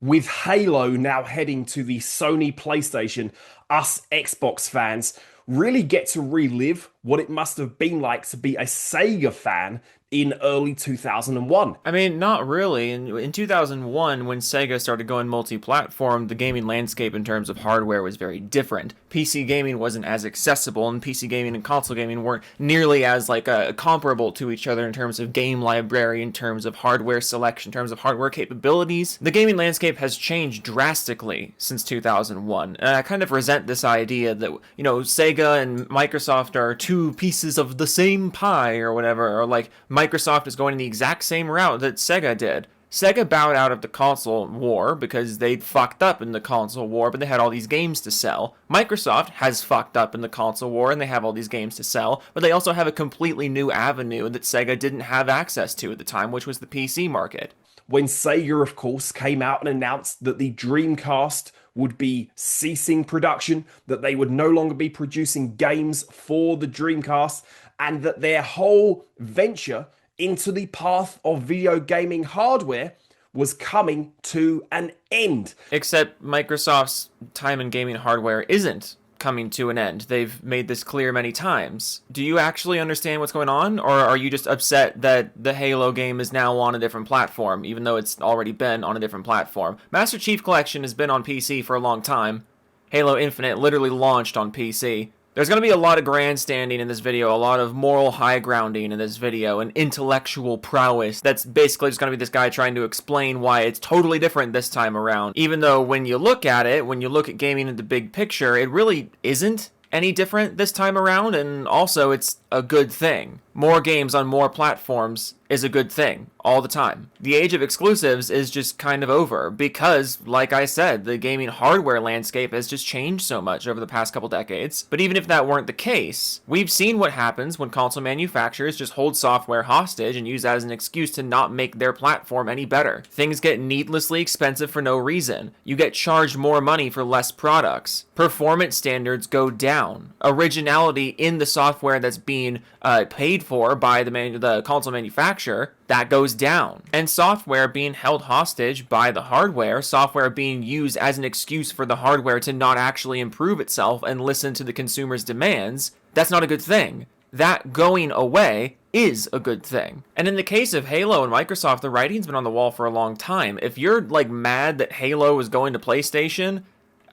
With Halo now heading to the Sony PlayStation, us Xbox fans really get to relive what it must have been like to be a Sega fan in early 2001. I mean, not really. In 2001, when Sega started going multi-platform, the gaming landscape in terms of hardware was very different. PC gaming wasn't as accessible, and PC gaming and console gaming weren't nearly as comparable to each other in terms of game library, in terms of hardware selection, in terms of hardware capabilities. The gaming landscape has changed drastically since 2001, and I kind of resent this idea that Sega and Microsoft are two pieces of the same pie or whatever, or like Microsoft is going the exact same route that Sega did. Sega bowed out of the console war because they'd fucked up in the console war, but they had all these games to sell. Microsoft has fucked up in the console war and they have all these games to sell, but they also have a completely new avenue that Sega didn't have access to at the time, which was the PC market. When Sega, of course, came out and announced that the Dreamcast would be ceasing production, that they would no longer be producing games for the Dreamcast, and that their whole venture into the path of video gaming hardware was coming to an end. Except Microsoft's time in gaming hardware isn't coming to an end. They've made this clear many times. Do you actually understand what's going on, or are you just upset that the Halo game is now on a different platform, even though it's already been on a different platform? Master Chief Collection has been on PC for a long time. Halo Infinite literally launched on PC. There's going to be a lot of grandstanding in this video, a lot of moral high grounding in this video, and intellectual prowess. That's basically just going to be this guy trying to explain why it's totally different this time around. Even though when you look at it, when you look at gaming in the big picture, it really isn't any different this time around, and also it's a good thing. More games on more platforms is a good thing all the time. The age of exclusives is just kind of over because, like I said, the gaming hardware landscape has just changed so much over the past couple decades. But even if that weren't the case, we've seen what happens when console manufacturers just hold software hostage and use that as an excuse to not make their platform any better. Things get needlessly expensive for no reason. You get charged more money for less products. Performance standards go down. Originality in the software that's being paid for by the console manufacturer, that goes down. And software being held hostage by the hardware, software being used as an excuse for the hardware to not actually improve itself and listen to the consumer's demands, that's not a good thing. That going away is a good thing. And in the case of Halo and Microsoft, the writing's been on the wall for a long time. If you're mad that Halo is going to PlayStation,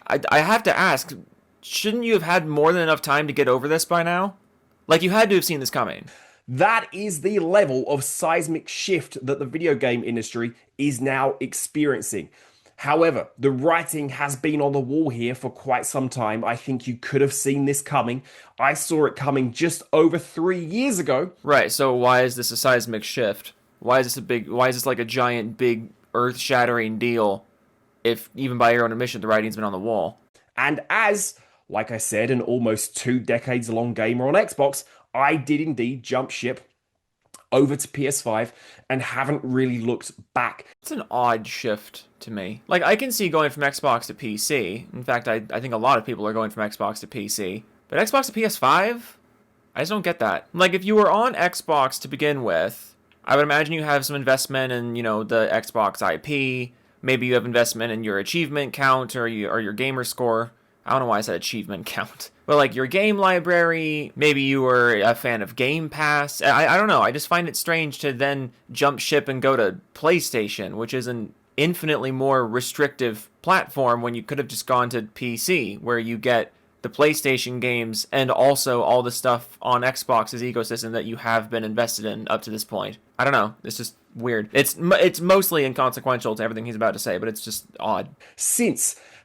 I have to ask, shouldn't you have had more than enough time to get over this by now? You had to have seen this coming. That is the level of seismic shift that the video game industry is now experiencing. However, the writing has been on the wall here for quite some time. I think you could have seen this coming. I saw it coming just over 3 years ago. Right, so why is this a seismic shift? Why is this like a giant, big, earth-shattering deal if, even by your own admission, the writing's been on the wall? And as, like I said, an almost 2 decades long gamer on Xbox, I did indeed jump ship over to PS5 and haven't really looked back. It's an odd shift to me. I can see going from Xbox to PC. In fact, I think a lot of people are going from Xbox to PC. But Xbox to PS5? I just don't get that. If you were on Xbox to begin with, I would imagine you have some investment in, the Xbox IP. Maybe you have investment in your achievement count or your gamer score. I don't know why I said achievement count. But your game library, maybe you were a fan of Game Pass. I don't know. I just find it strange to then jump ship and go to PlayStation, which is an infinitely more restrictive platform when you could have just gone to PC, where you get the PlayStation games and also all the stuff on Xbox's ecosystem that you have been invested in up to this point. I don't know. It's just weird. It's mostly inconsequential to everything he's about to say, but it's just odd.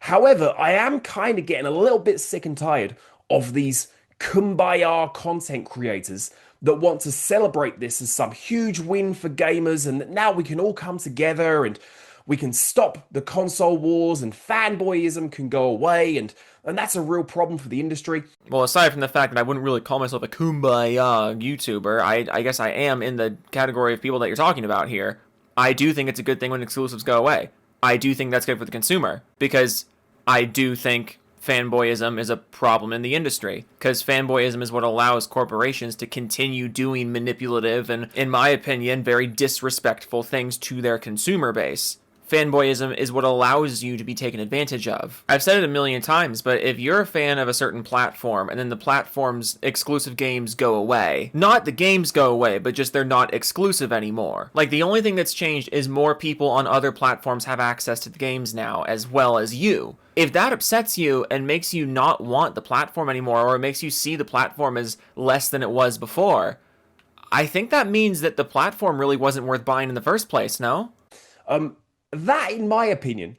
However, I am kind of getting a little bit sick and tired of these kumbaya content creators that want to celebrate this as some huge win for gamers and that now we can all come together and we can stop the console wars and fanboyism can go away and that's a real problem for the industry. Well, aside from the fact that I wouldn't really call myself a kumbaya YouTuber, I guess I am in the category of people that you're talking about here. I do think it's a good thing when exclusives go away. I do think that's good for the consumer because I do think fanboyism is a problem in the industry because fanboyism is what allows corporations to continue doing manipulative and, in my opinion, very disrespectful things to their consumer base. Fanboyism is what allows you to be taken advantage of. I've said it a million times, but if you're a fan of a certain platform and then the platform's exclusive games go away, not the games go away, but just they're not exclusive anymore. Like, the only thing that's changed is more people on other platforms have access to the games now, as well as you. If that upsets you and makes you not want the platform anymore, or it makes you see the platform as less than it was before, I think that means that the platform really wasn't worth buying in the first place, no? That, in my opinion,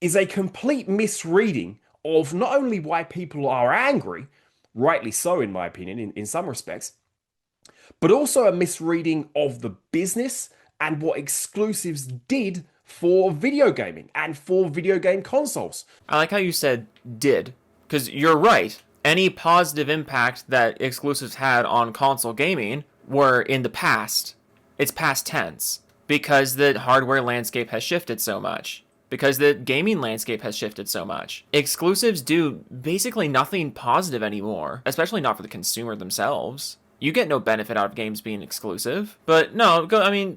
is a complete misreading of not only why people are angry, rightly so, in my opinion, in some respects, but also a misreading of the business and what exclusives did for video gaming and for video game consoles. I like how you said did, because you're right. Any positive impact that exclusives had on console gaming were in the past. It's past tense. Because the hardware landscape has shifted so much. Because the gaming landscape has shifted so much. Exclusives do basically nothing positive anymore, especially not for the consumer themselves. You get no benefit out of games being exclusive. But no,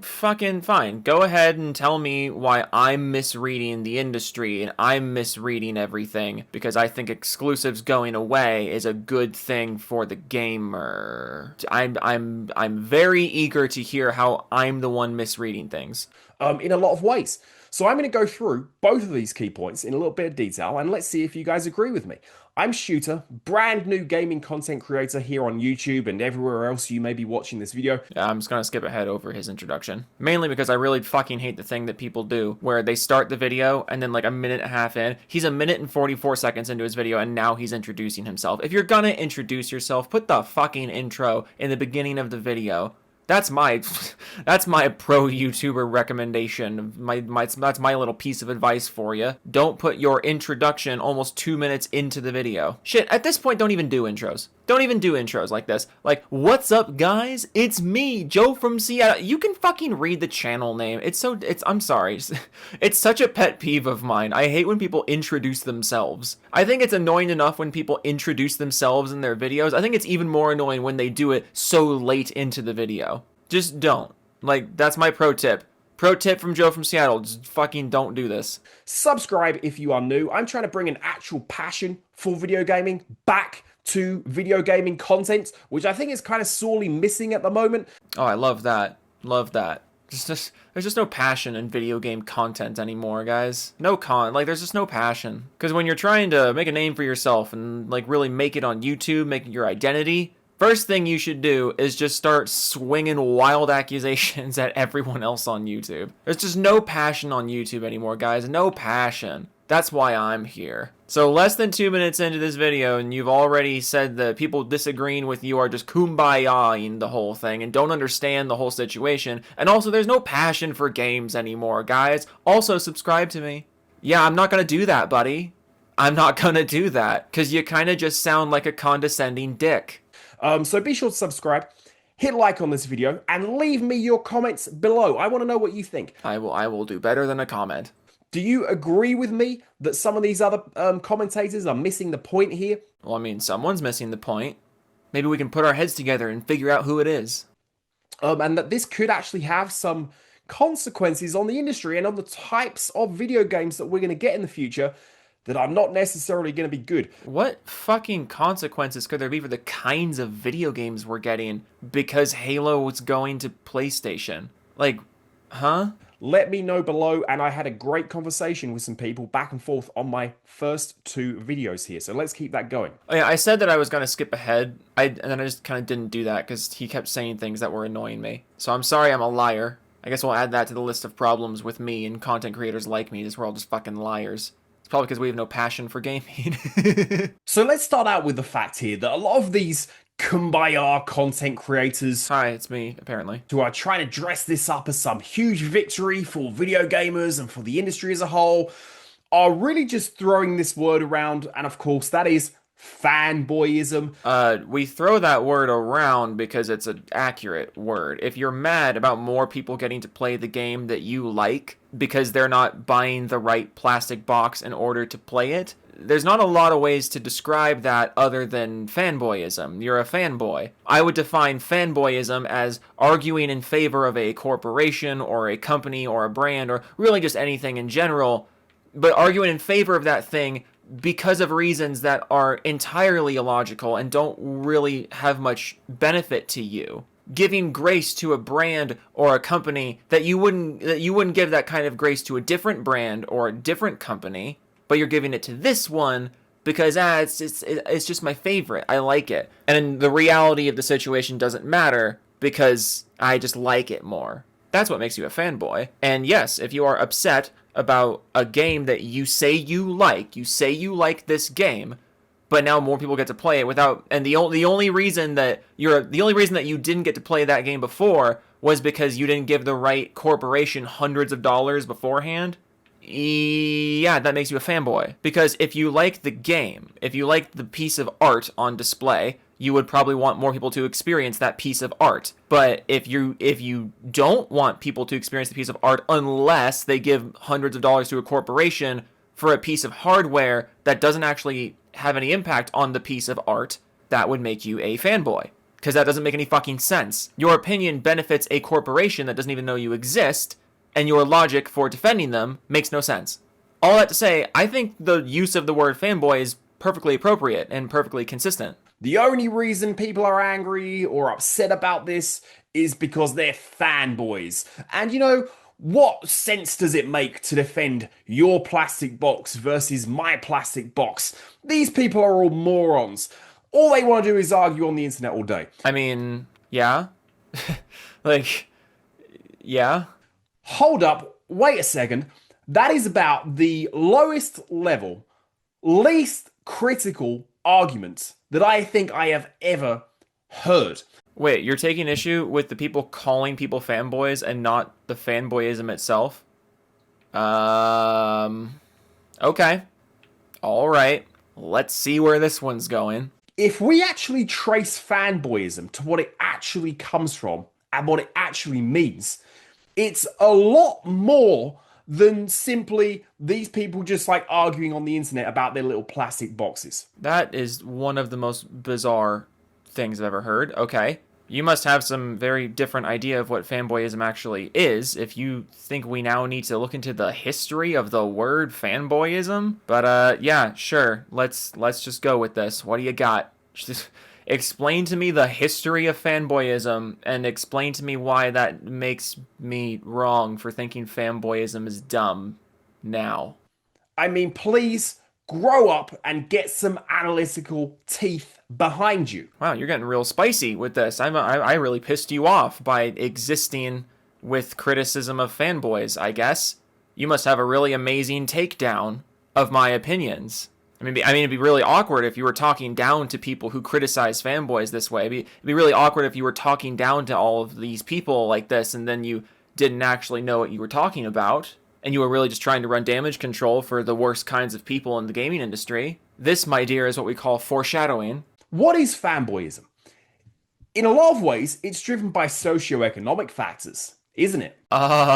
fucking fine. Go ahead and tell me why I'm misreading the industry and I'm misreading everything because I think exclusives going away is a good thing for the gamer. I'm very eager to hear how I'm the one misreading things. In a lot of ways. So I'm going to go through both of these key points in a little bit of detail and let's see if you guys agree with me. I'm Shooter, brand new gaming content creator here on YouTube and everywhere else you may be watching this video. Yeah, I'm just gonna skip ahead over his introduction. Mainly because I really fucking hate the thing that people do where they start the video and then like a minute and a half in, he's a minute and 44 seconds into his video and now he's introducing himself. If you're gonna introduce yourself, put the fucking intro in the beginning of the video. That's my pro YouTuber recommendation. That's my little piece of advice for you. Don't put your introduction almost 2 minutes into the video. Shit, at this point, don't even do intros. Don't even do intros like this. Like, what's up, guys? It's me, Joe from Seattle. You can fucking read the channel name. I'm sorry. It's such a pet peeve of mine. I hate when people introduce themselves. I think it's annoying enough when people introduce themselves in their videos. I think it's even more annoying when they do it so late into the video. Just don't. Like, that's my pro tip. Pro tip from Joe from Seattle, just fucking don't do this. Subscribe if you are new. I'm trying to bring an actual passion for video gaming back to video gaming content, which I think is kind of sorely missing at the moment. Oh, I love that. Love that. There's just no passion in video game content anymore, guys. There's just no passion. Because when you're trying to make a name for yourself and like really make it on YouTube, make it your identity, first thing you should do is just start swinging wild accusations at everyone else on YouTube. There's just no passion on YouTube anymore, guys. No passion. That's why I'm here. So less than 2 minutes into this video and you've already said that people disagreeing with you are just kumbaya-ing the whole thing and don't understand the whole situation. And also there's no passion for games anymore, guys. Also subscribe to me. Yeah, I'm not gonna do that, buddy. I'm not gonna do that because you kind of just sound like a condescending dick. So be sure to subscribe, hit like on this video, and leave me your comments below. I want to know what you think. I will do better than a comment. Do you agree with me that some of these other commentators are missing the point here? Well, I mean, someone's missing the point. Maybe we can put our heads together and figure out who it is. And that this could actually have some consequences on the industry and on the types of video games that we're going to get in the future that are not necessarily going to be good. What fucking consequences could there be for the kinds of video games we're getting because Halo was going to PlayStation? Like, huh? Let me know below, and I had a great conversation with some people back and forth on my first 2 videos here, so let's keep that going. Oh yeah, I said that I was going to skip ahead, and then I just kind of didn't do that because he kept saying things that were annoying me. So I'm sorry I'm a liar. I guess we'll add that to the list of problems with me and content creators like me, is we're all just fucking liars. It's probably because we have no passion for gaming. So let's start out with the fact here that a lot of these kumbaya content creators, hi, it's me, apparently, who are trying to dress this up as some huge victory for video gamers and for the industry as a whole, are really just throwing this word around, and of course that is fanboyism. We throw that word around because it's an accurate word. If you're mad about more people getting to play the game that you like because they're not buying the right plastic box in order to play it, there's not a lot of ways to describe that other than fanboyism. You're a fanboy. I would define fanboyism as arguing in favor of a corporation or a company or a brand or really just anything in general, but arguing in favor of that thing because of reasons that are entirely illogical and don't really have much benefit to you. Giving grace to a brand or a company that you wouldn't give that kind of grace to a different brand or a different company, but you're giving it to this one because it's just my favorite. I like it. And the reality of the situation doesn't matter because I just like it more. That's what makes you a fanboy. And yes, if you are upset about a game that you say you like this game, but now more people get to play it without, and the only reason that you didn't get to play that game before was because you didn't give the right corporation hundreds of dollars beforehand. Yeah, that makes you a fanboy. Because if you like the game, if you like the piece of art on display, you would probably want more people to experience that piece of art. But if you don't want people to experience the piece of art unless they give hundreds of dollars to a corporation for a piece of hardware that doesn't actually have any impact on the piece of art, that would make you a fanboy. Because that doesn't make any fucking sense. Your opinion benefits a corporation that doesn't even know you exist, and your logic for defending them makes no sense. All that to say, I think the use of the word fanboy is perfectly appropriate and perfectly consistent. The only reason people are angry or upset about this is because they're fanboys. And you know, what sense does it make to defend your plastic box versus my plastic box? These people are all morons. All they want to do is argue on the internet all day. I mean, yeah. Yeah. Hold up, wait a second. That is about the lowest level, least critical argument that I think I have ever heard. Wait, you're taking issue with the people calling people fanboys and not the fanboyism itself? Okay. All right. Let's see where this one's going. If we actually trace fanboyism to what it actually comes from and what it actually means, it's a lot more than simply these people just like arguing on the internet about their little plastic boxes. That is one of the most bizarre things I've ever heard. Okay. You must have some very different idea of what fanboyism actually is if you think we now need to look into the history of the word fanboyism. But yeah, sure. Let's just go with this. What do you got? Just explain to me the history of fanboyism and explain to me why that makes me wrong for thinking fanboyism is dumb now. I mean, please grow up and get some analytical teeth behind you. Wow, you're getting real spicy with this. I really pissed you off by existing with criticism of fanboys, I guess. You must have a really amazing takedown of my opinions. I mean, it'd be really awkward if you were talking down to people who criticize fanboys this way. It'd be really awkward if you were talking down to all of these people like this and then you didn't actually know what you were talking about. And you were really just trying to run damage control for the worst kinds of people in the gaming industry. This, my dear, is what we call foreshadowing. What is fanboyism? In a lot of ways, it's driven by socioeconomic factors, isn't it? The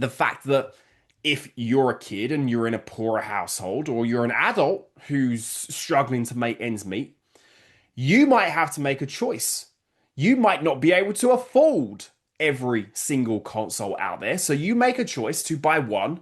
fact that if you're a kid and you're in a poorer household, or you're an adult who's struggling to make ends meet, you might have to make a choice. You might not be able to afford every single console out there, so you make a choice to buy one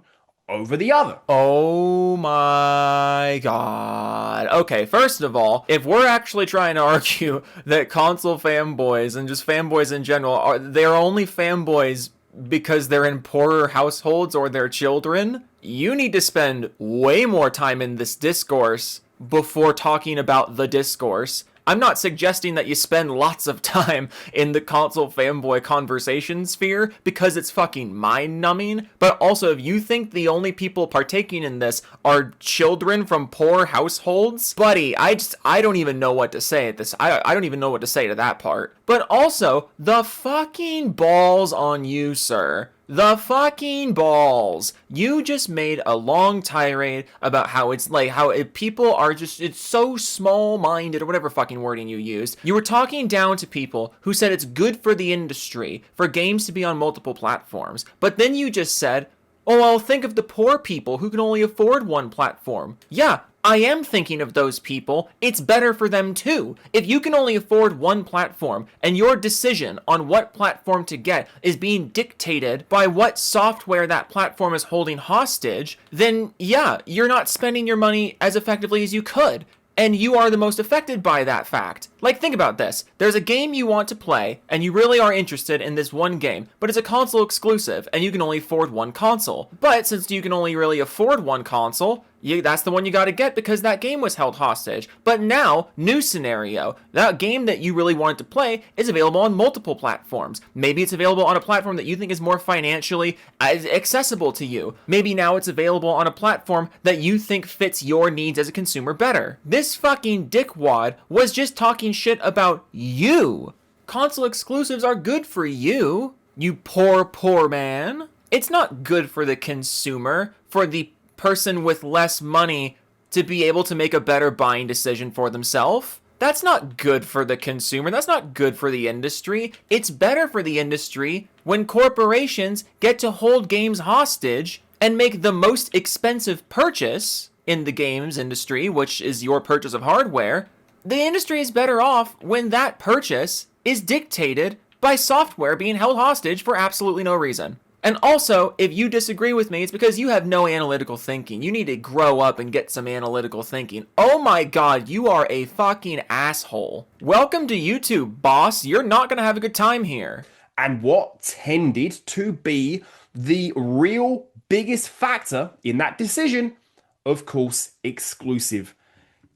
over the other. Oh my god. Okay, first of all, if we're actually trying to argue that console fanboys and just fanboys in general they're only fanboys because they're in poorer households or they're children, you need to spend way more time in this discourse before talking about the discourse. I'm not suggesting that you spend lots of time in the console fanboy conversation sphere because it's fucking mind-numbing, but also if you think the only people partaking in this are children from poor households, buddy, I don't even know what to say at this. I don't even know what to say to that part. But also, the fucking balls on you, sir. The fucking balls. You just made a long tirade about how it's like, people are just, it's so small-minded, or whatever fucking wording you used. You were talking down to people who said it's good for the industry, for games to be on multiple platforms. But then you just said, oh, well, think of the poor people who can only afford one platform. Yeah, I am thinking of those people. It's better for them too. If you can only afford one platform and your decision on what platform to get is being dictated by what software that platform is holding hostage, then yeah, you're not spending your money as effectively as you could. And you are the most affected by that fact. Like, think about this. There's a game you want to play, and you really are interested in this one game, but it's a console exclusive, and you can only afford one console. But since you can only really afford one console, that's the one you gotta get because that game was held hostage. But now, new scenario, that game that you really wanted to play is available on multiple platforms. Maybe it's available on a platform that you think is more financially accessible to you. Maybe now it's available on a platform that you think fits your needs as a consumer better. This fucking dickwad was just talking shit about you. Console exclusives are good for you, you poor man. It's not good for the consumer, for the person with less money to be able to make a better buying decision for themselves. That's not good for the consumer. That's not good for the industry. It's better for the industry when corporations get to hold games hostage and make the most expensive purchase in the games industry, which is your purchase of hardware. The industry is better off when that purchase is dictated by software being held hostage for absolutely no reason. And also, if you disagree with me, it's because you have no analytical thinking. You need to grow up and get some analytical thinking. Oh my god, you are a fucking asshole. Welcome to YouTube, boss. You're not gonna have a good time here. And what tended to be the real biggest factor in that decision, of course, exclusive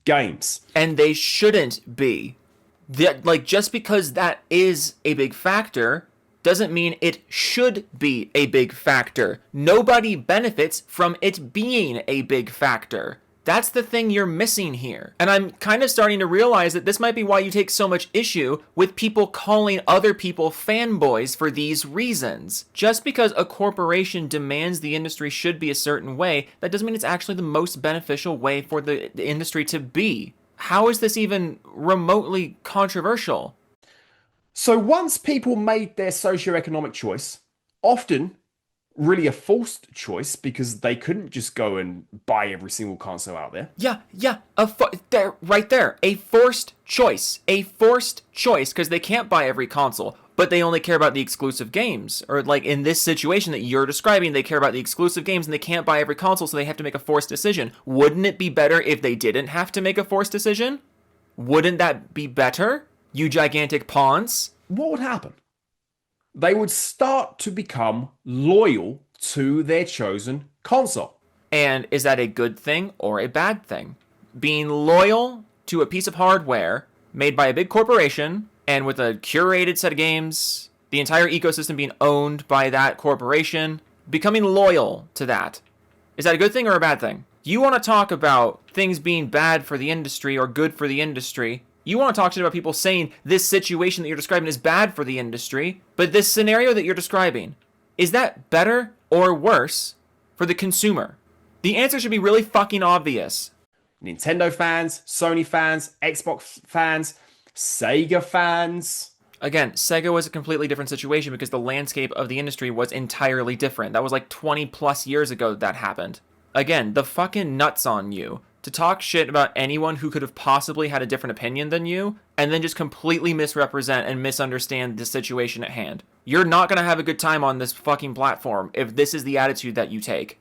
games. And they shouldn't be. Just because that is a big factor doesn't mean it should be a big factor. Nobody benefits from it being a big factor. That's the thing you're missing here. And I'm kind of starting to realize that this might be why you take so much issue with people calling other people fanboys for these reasons. Just because a corporation demands the industry should be a certain way, that doesn't mean it's actually the most beneficial way for the industry to be. How is this even remotely controversial? So once people made their socioeconomic choice, often really a forced choice because they couldn't just go and buy every single console out there. Right there, a forced choice, because they can't buy every console, but they only care about the exclusive games. Or like in this situation that you're describing, they care about the exclusive games and they can't buy every console, so they have to make a forced decision. Wouldn't it be better if they didn't have to make a forced decision? Wouldn't that be better? You gigantic pawns. What would happen? They would start to become loyal to their chosen console. And is that a good thing or a bad thing? Being loyal to a piece of hardware made by a big corporation and with a curated set of games, the entire ecosystem being owned by that corporation, becoming loyal to that. Is that a good thing or a bad thing? You want to talk about things being bad for the industry or good for the industry. You want to talk about people saying this situation that you're describing is bad for the industry, but this scenario that you're describing, is that better or worse for the consumer? The answer should be really fucking obvious. Nintendo fans, Sony fans, Xbox fans, Sega fans. Again, Sega was a completely different situation because the landscape of the industry was entirely different. That was like 20 plus years ago that happened. Again, the fucking nuts on you to talk shit about anyone who could have possibly had a different opinion than you, and then just completely misrepresent and misunderstand the situation at hand. You're not going to have a good time on this fucking platform if this is the attitude that you take.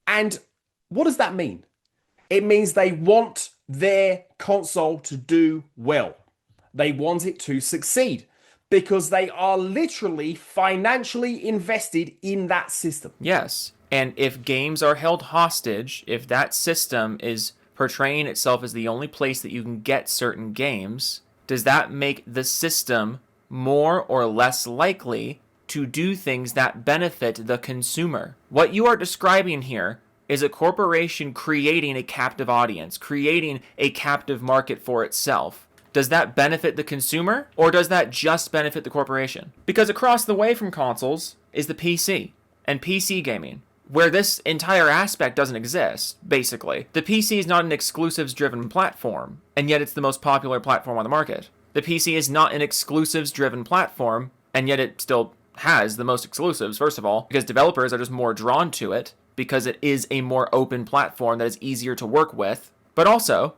And what does that mean? It means they want their console to do well. They want it to succeed because they are literally financially invested in that system. Yes. And if games are held hostage, if that system is portraying itself as the only place that you can get certain games, does that make the system more or less likely to do things that benefit the consumer? What you are describing here is a corporation creating a captive audience, creating a captive market for itself. Does that benefit the consumer, or does that just benefit the corporation? Because across the way from consoles is the PC and PC gaming, where this entire aspect doesn't exist, basically. The PC is not an exclusives-driven platform, and yet it's the most popular platform on the market. The PC is not an exclusives-driven platform, and yet it still has the most exclusives, first of all, because developers are just more drawn to it, because it is a more open platform that is easier to work with. But also,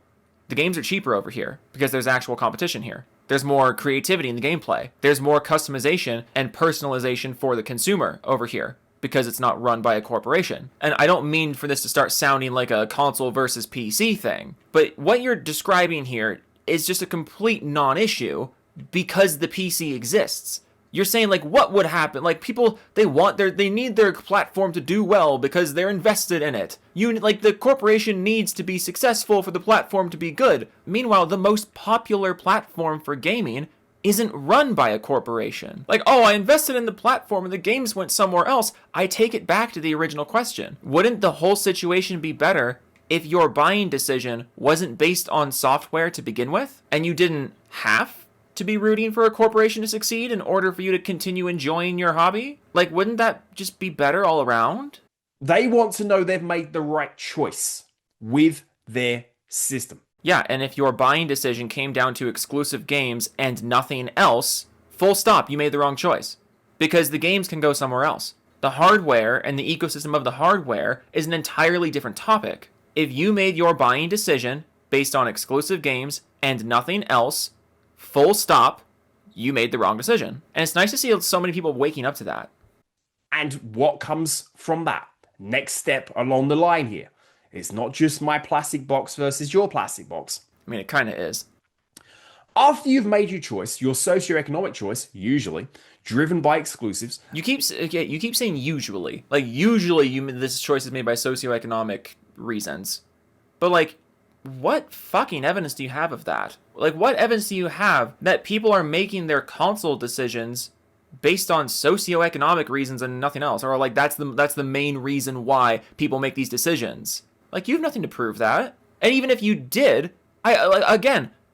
the games are cheaper over here, because there's actual competition here. There's more creativity in the gameplay. There's more customization and personalization for the consumer over here, because it's not run by a corporation. And I don't mean for this to start sounding like a console versus PC thing, but what you're describing here is just a complete non-issue because the PC exists. You're saying, like, what would happen? Like, people, they need their platform to do well because they're invested in it. Like, the corporation needs to be successful for the platform to be good. Meanwhile, the most popular platform for gaming isn't run by a corporation. Like, oh, I invested in the platform and the games went somewhere else. I take it back to the original question. Wouldn't the whole situation be better if your buying decision wasn't based on software to begin with, and you didn't have to be rooting for a corporation to succeed in order for you to continue enjoying your hobby? Like, wouldn't that just be better all around? They want to know they've made the right choice with their system. Yeah, and if your buying decision came down to exclusive games and nothing else, full stop, you made the wrong choice. Because the games can go somewhere else. The hardware and the ecosystem of the hardware is an entirely different topic. If you made your buying decision based on exclusive games and nothing else, full stop, you made the wrong decision. And it's nice to see so many people waking up to that. And what comes from that? Next step along the line here. It's not just my plastic box versus your plastic box. I mean, it kind of is. After you've made your choice, your socioeconomic choice, usually, driven by exclusives. You keep saying usually. Like, usually this choice is made by socioeconomic reasons. But, like, what fucking evidence do you have of that? Like, what evidence do you have that people are making their console decisions based on socioeconomic reasons and nothing else? Or, like, that's the main reason why people make these decisions? Like, you have nothing to prove that. And even if you did,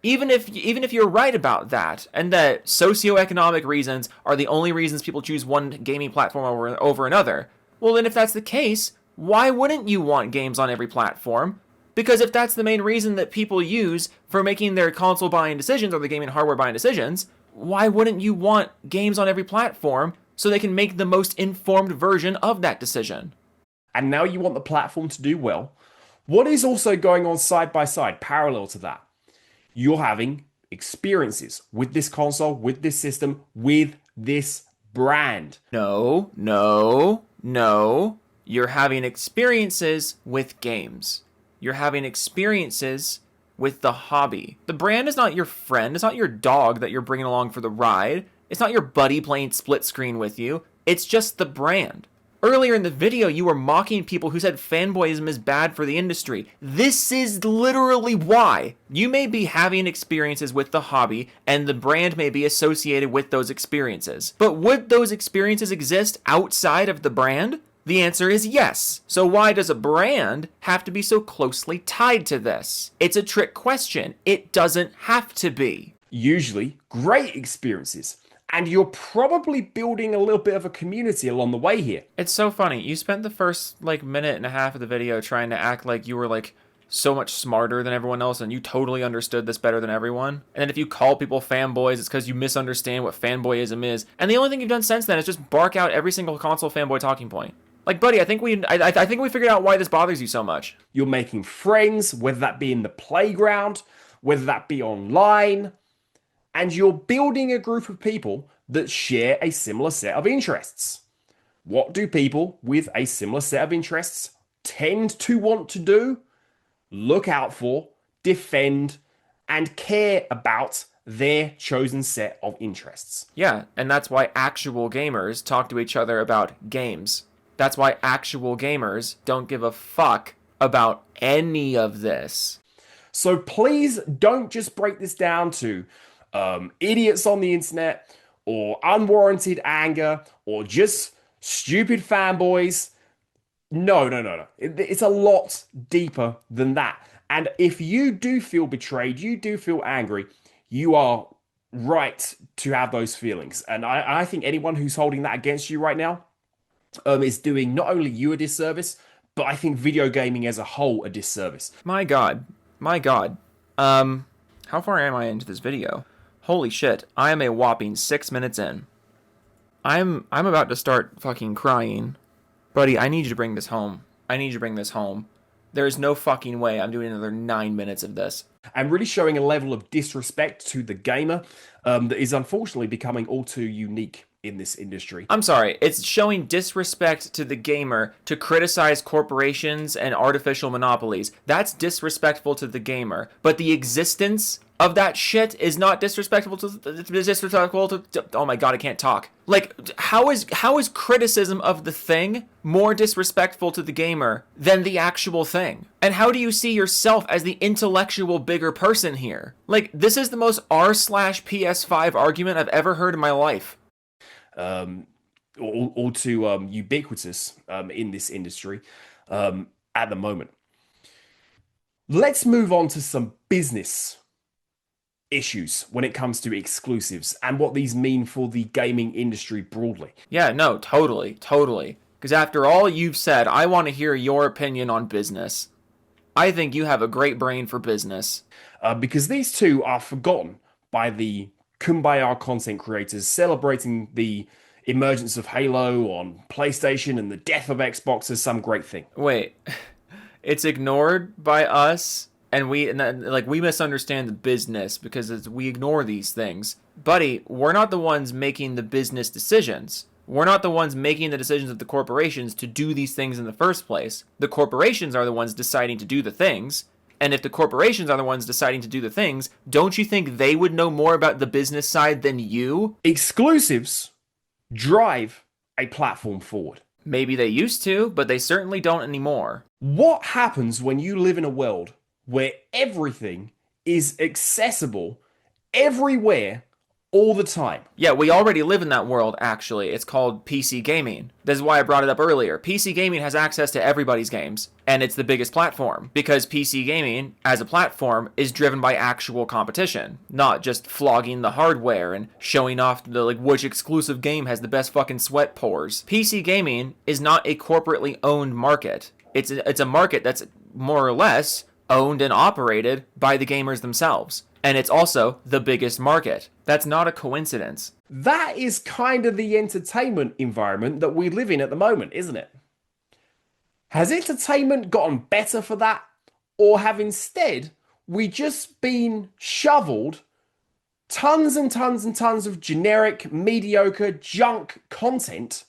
even if you're right about that, and that socioeconomic reasons are the only reasons people choose one gaming platform over another, well, then if that's the case, why wouldn't you want games on every platform? Because if that's the main reason that people use for making their console buying decisions or the gaming hardware buying decisions, why wouldn't you want games on every platform so they can make the most informed version of that decision? And now you want the platform to do well. What is also going on side by side, parallel to that? You're having experiences with this console, with this system, with this brand. No. You're having experiences with games. You're having experiences with the hobby. The brand is not your friend. It's not your dog that you're bringing along for the ride. It's not your buddy playing split screen with you. It's just the brand. Earlier in the video, you were mocking people who said fanboyism is bad for the industry. This is literally why. You may be having experiences with the hobby, and the brand may be associated with those experiences. But would those experiences exist outside of the brand? The answer is yes. So why does a brand have to be so closely tied to this? It's a trick question. It doesn't have to be. Usually, great experiences. And you're probably building a little bit of a community along the way here. It's so funny. You spent the first minute and a half of the video trying to act like you were so much smarter than everyone else and you totally understood this better than everyone. And then if you call people fanboys, it's because you misunderstand what fanboyism is. And the only thing you've done since then is just bark out every single console fanboy talking point. Like, buddy, I think we figured out why this bothers you so much. You're making friends, whether that be in the playground, whether that be online. And you're building a group of people that share a similar set of interests. What do people with a similar set of interests tend to want to do? Look out for, defend, and care about their chosen set of interests. Yeah, and that's why actual gamers talk to each other about games. That's why actual gamers don't give a fuck about any of this. So please don't just break this down to idiots on the internet, or unwarranted anger, or just stupid fanboys. No. It's a lot deeper than that. And if you do feel betrayed, you do feel angry, you are right to have those feelings. And I think anyone who's holding that against you right now is doing not only you a disservice, but I think video gaming as a whole a disservice. My God. My God. How far am I into this video? Holy shit. I am a whopping 6 minutes in. I'm about to start fucking crying. Buddy, I need you to bring this home. I need you to bring this home. There is no fucking way I'm doing another 9 minutes of this. And really showing a level of disrespect to the gamer that is unfortunately becoming all too unique in this industry. I'm sorry, it's showing disrespect to the gamer to criticize corporations and artificial monopolies. That's disrespectful to the gamer. But the existence of that shit is not disrespectful to oh my god, I can't talk. Like, how is criticism of the thing more disrespectful to the gamer than the actual thing? And how do you see yourself as the intellectual bigger person here? Like, this is the most r/PS5 argument I've ever heard in my life. All too ubiquitous in this industry at the moment. Let's move on to some business issues when it comes to exclusives and what these mean for the gaming industry broadly. Yeah, no, totally. Because after all you've said, I want to hear your opinion on business. I think you have a great brain for business. Because these two are forgotten by the kumbaya content creators celebrating the emergence of Halo on PlayStation and the death of Xbox as some great thing. Wait, it's ignored by us, and we misunderstand the business because we ignore these things. Buddy, we're not the ones making the business decisions. We're not the ones making the decisions of the corporations to do these things in the first place. The corporations are the ones deciding to do the things. And if the corporations are the ones deciding to do the things, don't you think they would know more about the business side than you? Exclusives drive a platform forward. Maybe they used to, but they certainly don't anymore. What happens when you live in a world where everything is accessible everywhere all the time? Yeah, we already live in that world, actually. It's called PC gaming. This is why I brought it up earlier. PC gaming has access to everybody's games, and it's the biggest platform, because PC gaming, as a platform, is driven by actual competition, not just flogging the hardware and showing off which exclusive game has the best fucking sweat pores. PC gaming is not a corporately owned market. It's a market that's more or less owned and operated by the gamers themselves. And it's also the biggest market. That's not a coincidence. That is kind of the entertainment environment that we live in at the moment, isn't it? Has entertainment gotten better for that? Or have instead we just been shoveled tons and tons and tons of generic, mediocre, junk content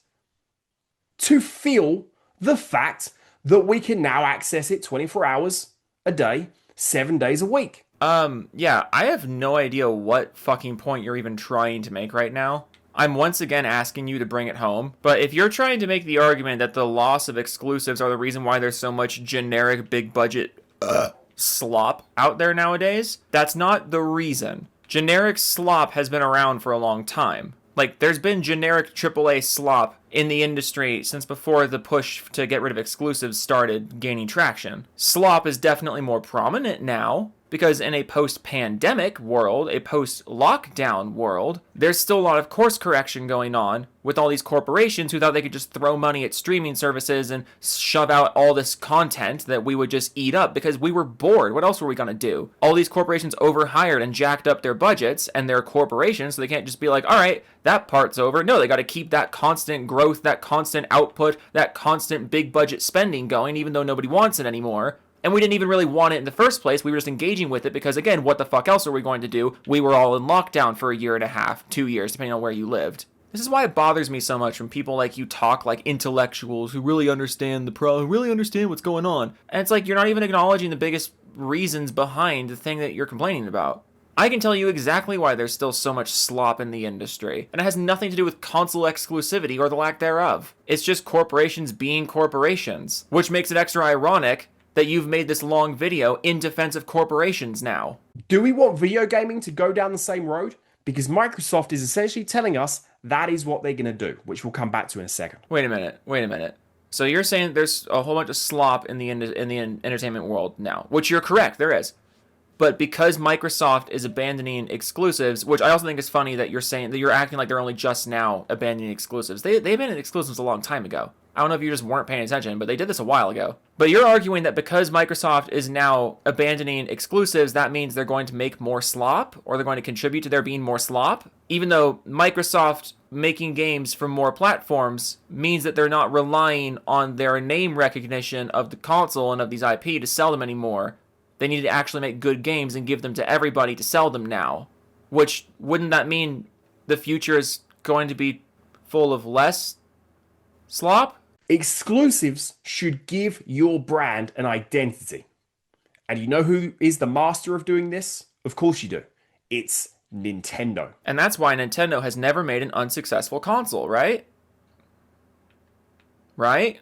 to feel the fact that we can now access it 24 hours a day, 7 days a week? Yeah, I have no idea what fucking point you're even trying to make right now. I'm once again asking you to bring it home, but if you're trying to make the argument that the loss of exclusives are the reason why there's so much generic big budget slop out there nowadays, that's not the reason. Generic slop has been around for a long time. Like, there's been generic AAA slop in the industry since before the push to get rid of exclusives started gaining traction. Slop is definitely more prominent now, because in a post-pandemic world, a post-lockdown world, there's still a lot of course correction going on with all these corporations who thought they could just throw money at streaming services and shove out all this content that we would just eat up because we were bored. What else were we going to do? All these corporations overhired and jacked up their budgets and their corporations, so they can't just be like, all right, that part's over. No, they got to keep that constant growth, that constant output, that constant big budget spending going, even though nobody wants it anymore. And we didn't even really want it in the first place. We were just engaging with it because, again, what the fuck else are we going to do? We were all in lockdown for a year and a half, 2 years, depending on where you lived. This is why it bothers me so much when people like you talk like intellectuals who really understand who really understand what's going on. And it's like you're not even acknowledging the biggest reasons behind the thing that you're complaining about. I can tell you exactly why there's still so much slop in the industry, and it has nothing to do with console exclusivity or the lack thereof. It's just corporations being corporations, which makes it extra ironic that you've made this long video in defense of corporations now. Do we want video gaming to go down the same road? Because Microsoft is essentially telling us that is what they're going to do, which we'll come back to in a second. Wait a minute. So you're saying there's a whole bunch of slop in the entertainment world now, which you're correct, there is. But because Microsoft is abandoning exclusives, which I also think is funny that you're saying that you're acting like they're only just now abandoning exclusives. They abandoned exclusives a long time ago. I don't know if you just weren't paying attention, but they did this a while ago. But you're arguing that because Microsoft is now abandoning exclusives, that means they're going to make more slop, or they're going to contribute to there being more slop, even though Microsoft making games for more platforms means that they're not relying on their name recognition of the console and of these IP to sell them anymore. They need to actually make good games and give them to everybody to sell them now. Which, wouldn't that mean the future is going to be full of less slop? Exclusives should give your brand an identity. And you know who is the master of doing this? Of course you do. It's Nintendo. And that's why Nintendo has never made an unsuccessful console, right? Right?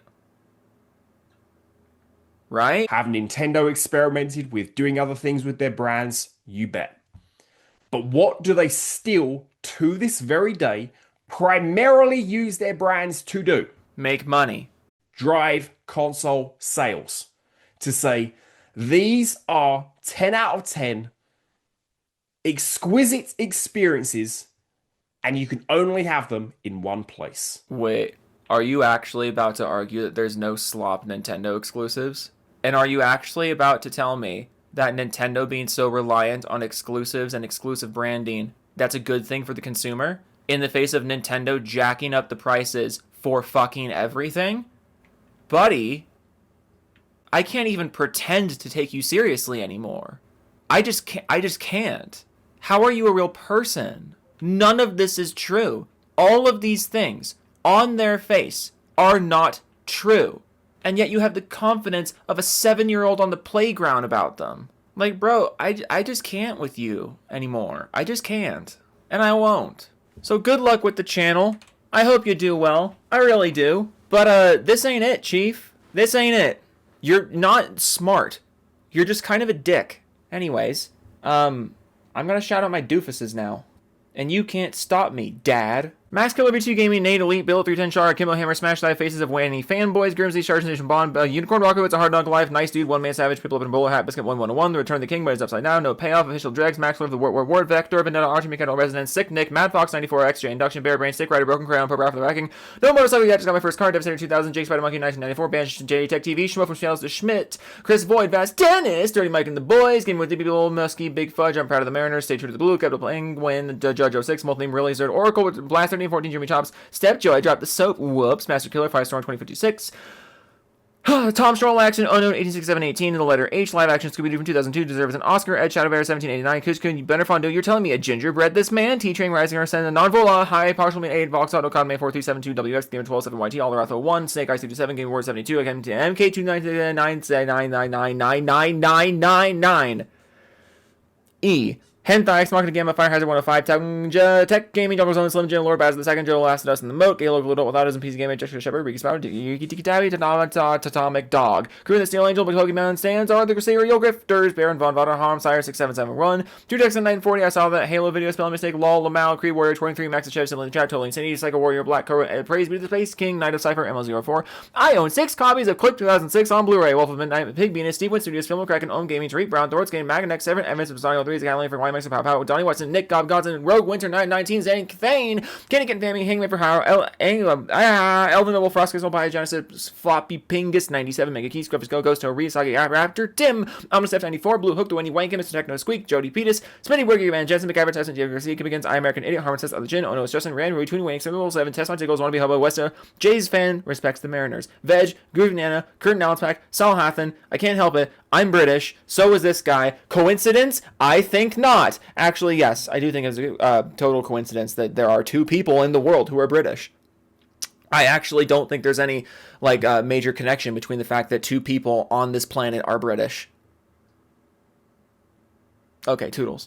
Right? Have Nintendo experimented with doing other things with their brands? You bet. But what do they still, to this very day, primarily use their brands to do? Make money. Drive console sales. To say, these are 10 out of 10 exquisite experiences, and you can only have them in one place. Wait, are you actually about to argue that there's no slop Nintendo exclusives? And are you actually about to tell me that Nintendo being so reliant on exclusives and exclusive branding, that's a good thing for the consumer? In the face of Nintendo jacking up the prices for fucking everything? Buddy, I can't even pretend to take you seriously anymore. I just can't. How are you a real person? None of this is true. All of these things, on their face, are not true. And yet you have the confidence of a 7-year-old on the playground about them. Like, bro, I just can't with you anymore. I just can't. And I won't. So good luck with the channel. I hope you do well. I really do. But this ain't it, Chief. This ain't it. You're not smart. You're just kind of a dick. Anyways, I'm gonna shout out my doofuses now. And you can't stop me, Dad. Max Killer B2 Gaming, Nate Elite, Bill 310 Char, Kimbo Hammer, Smash Die, Faces of Wanny, Fanboys, Grimsy, Shards Nation Bond, Unicorn Rocco, It's a Hard Knock Life, Nice Dude, One Man Savage, People Up in a Bowler Hat, Biscuit 101, The Return of the King, but it's upside down, No Payoff, Official Dregs, Max Killer, The Ward, Vector, Vendetta, Archie, Mechanical Resonance, Sick Nick, Mad Fox 94X, J Induction, Bear Brain, Stick Rider, Broken Crayon, Purple Rap for the Wrecking, No Motorcycle Yet, Just Got My First Car, Devastator 2000, Jake Spider Monkey 1994, Bansh, J Tech TV, Schmo from Channels to Schmidt, Chris Void, Vast Dennis, Dirty Mike and the Boys, Game with the People, Musky, Big Fudge, I'm Proud of the Mariners, Stay True to the Blue, Capital Penguin, Judge 06, Multi-Name, Really Zerd, Oracle, Blast 1314, Jimmy Chops, Step Joy, Drop the Soap, Whoops, Master Killer, Firestorm 2056, Tom Stroll Action, Unknown 18618, The Letter H, Live Action, Scooby-Doo from 2002, deserves an Oscar, Ed Shadow Bear 1789, Kuskun, Benner Fondo, You're Telling Me a Gingerbread This Man, T-Train Rising, Arsene, Non-Vola, High, Partial Mean 8, Vox Auto, Cod May 4372, WX, Gamer 127YT, All Around 1, Snake Ice 227, Game Award 72, MK29999999999 E. Hentai, X Machina Gamma, Fire Hazard 105, Tech Gaming, Jungle Zone, Slim Jim, Lord Baz the Second, Joe Last Dust in the Moat, Galo, Gludo, Without Ism, PC Gaming, Jessica Shepard, Ricky Spout, Yuki Tiki Tabby, Tatamic Dog, Crew in the Steel Angel, Pokemon Stands, Are the Serial Grifters, Baron Von Vader, Harm, Sire 6771, 2 Dex and 940, I saw that Halo video, spelling mistake, Lol, Lamau, Cree Warrior 23, Max the Chef, Sibling in the Chat, Totally Insanity, Psycho Warrior, Black Crow, Praise Be to the Space King, Knight of Cypher, ML04. I own 6 copies of Click 2006 on Blu-ray, Wolf of Midnight, Pig Venus, Steve Wynn Studios, Film Kraken, Ohm Gaming, Tariq Brown, Thor's Game, Maganex, Severin, Evans, Subsonial 3, Skyline for Climax, Pow Pow, Donnie Watson, Nick Gob Godson, Rogue Winter 919, Zane Thane, Kenny Ken Family, Hangman for Hire, Elden Noble, Froskus, Opie, Genesis, Floppy Pingus 97, Mega Keys, Scruffus Go, Ghost, Risagi, Raptor, Tim, Omnisef 94, Blue Hook, Dwayne Wankin, Mr. Techno Squeak, Jody Petus, Smitty Wiggy Man, Jensen McIver, Tesson, Diego Garcia, Kim Against, I American Idiot, Harmon Says, Other Jin, Ono is Justin, Rand, Rui, Tooney, Wayne, 707, Test My Tickles, Wannabe Hubba, Westa, Jay's Fan, Respects the Mariners, Veg, Groovy Nana, Curtin Allenpack, Sal Hathan, I Can't Help It, I'm British, so is this guy. Coincidence? I think not. Actually, yes, I do think it's a total coincidence that there are 2 people in the world who are British. I actually don't think there's any major connection between the fact that 2 people on this planet are British. Okay, toodles.